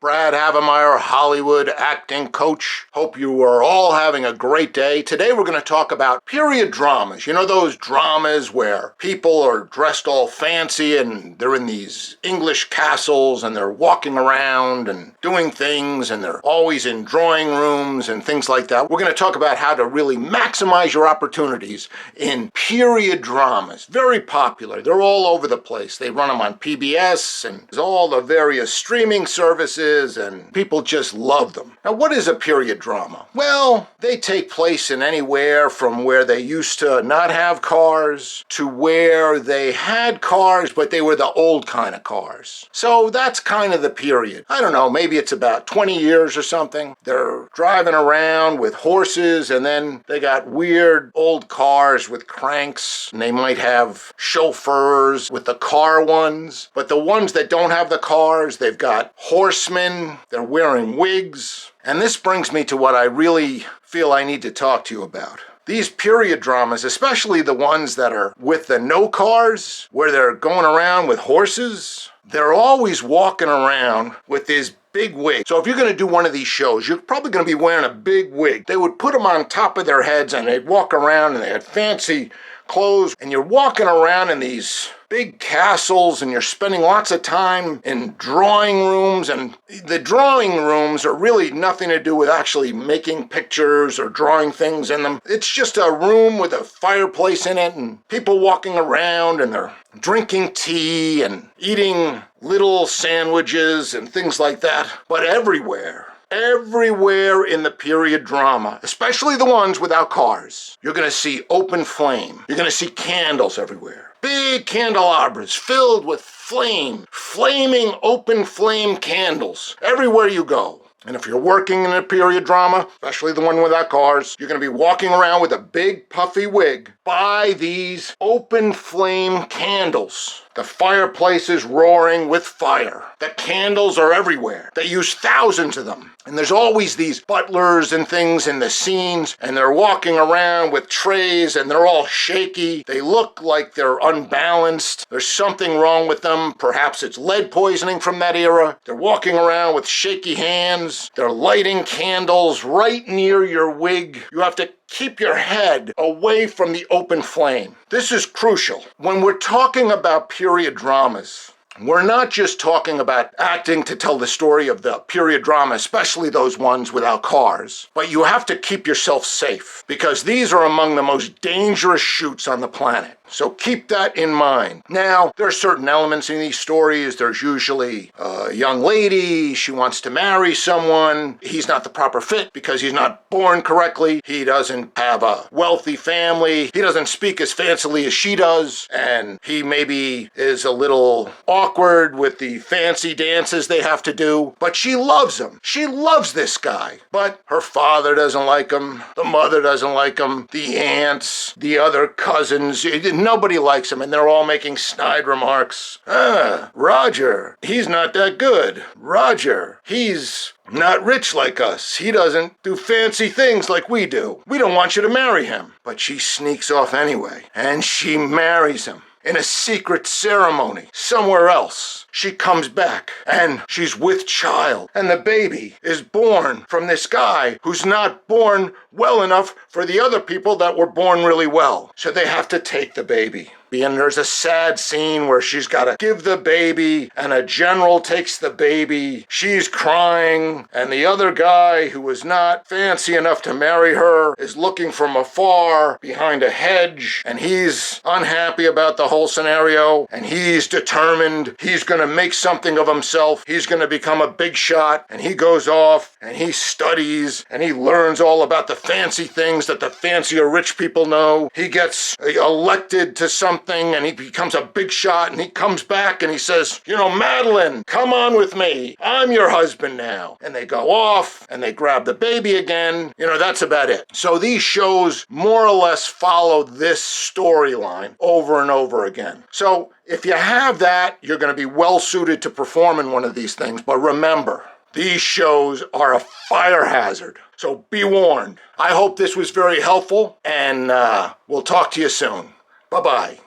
Brad Havermeyer, Hollywood acting coach. Hope you are all having a great day. Today we're going to talk about period dramas. You know those dramas where people are dressed all fancy and they're in these English castles and they're walking around and doing things and they're always in drawing rooms and things like that. We're going to talk about how to really maximize your opportunities in period dramas. Very popular. They're all over the place. They run them on PBS and all the various streaming services, and people just love them. Now, what is a period drama? Well, they take place in anywhere from where they used to not have cars to where they had cars, but they were the old kind of cars. So that's kind of the period. I don't know, maybe it's about 20 years or something. They're driving around with horses, and then they got weird old cars with cranks, and they might have chauffeurs with the car ones, but the ones that don't have the cars, they've got horsemen, they're wearing wigs. And this brings me to what I really feel I need to talk to you about. These period dramas, especially the ones that are with the no cars, where they're going around with horses, they're always walking around with this big wig. So if you're going to do one of these shows, you're probably going to be wearing a big wig. They would put them on top of their heads and they'd walk around and they had fancy clothes, and you're walking around in these big castles and you're spending lots of time in drawing rooms, and the drawing rooms are really nothing to do with actually making pictures or drawing things in them. It's just a room with a fireplace in it and people walking around and they're drinking tea and eating little sandwiches and things like that. But everywhere in the period drama, especially the ones without cars, you're going to see open flame. You're going to see candles everywhere. Big candelabras filled with flame, flaming open flame candles everywhere you go. And if you're working in a period drama, especially the one without cars, you're going to be walking around with a big puffy wig by these open flame candles. The fireplace is roaring with fire. The candles are everywhere. They use thousands of them. And there's always these butlers and things in the scenes, and they're walking around with trays, and they're all shaky. They look like they're unbalanced. There's something wrong with them. Perhaps it's lead poisoning from that era. They're walking around with shaky hands. They're lighting candles right near your wig. You have to keep your head away from the open flame. This is crucial. When we're talking about period dramas, we're not just talking about acting to tell the story of the period drama, especially those ones without cars, but you have to keep yourself safe because these are among the most dangerous shoots on the planet. So keep that in mind. Now, there are certain elements in these stories. There's usually a young lady. She wants to marry someone. He's not the proper fit because he's not born correctly. He doesn't have a wealthy family. He doesn't speak as fancily as she does. And he maybe is a little awkward with the fancy dances they have to do. But she loves him. She loves this guy. But her father doesn't like him. The mother doesn't like him. The aunts, the other cousins, nobody likes him, and they're all making snide remarks. Roger, he's not that good. Roger, he's not rich like us. He doesn't do fancy things like we do. We don't want you to marry him. But she sneaks off anyway, and she marries him in a secret ceremony somewhere else. She comes back and she's with child, and the baby is born from this guy who's not born well enough for the other people that were born really well. So they have to take the baby. And there's a sad scene where she's got to give the baby, and a general takes the baby. She's crying, and the other guy who was not fancy enough to marry her is looking from afar behind a hedge, and he's unhappy about the whole scenario, and he's determined he's going to make something of himself. He's going to become a big shot, and he goes off, and he studies, and he learns all about the fancy things that the fancier rich people know. He gets elected to something, and he becomes a big shot, and he comes back and he says, Madeline, come on with me. I'm your husband now. And they go off and they grab the baby again. That's about it. So these shows more or less follow this storyline over and over again. So if you have that, you're going to be well suited to perform in one of these things. But remember, these shows are a fire hazard. So be warned. I hope this was very helpful, and we'll talk to you soon. Bye-bye.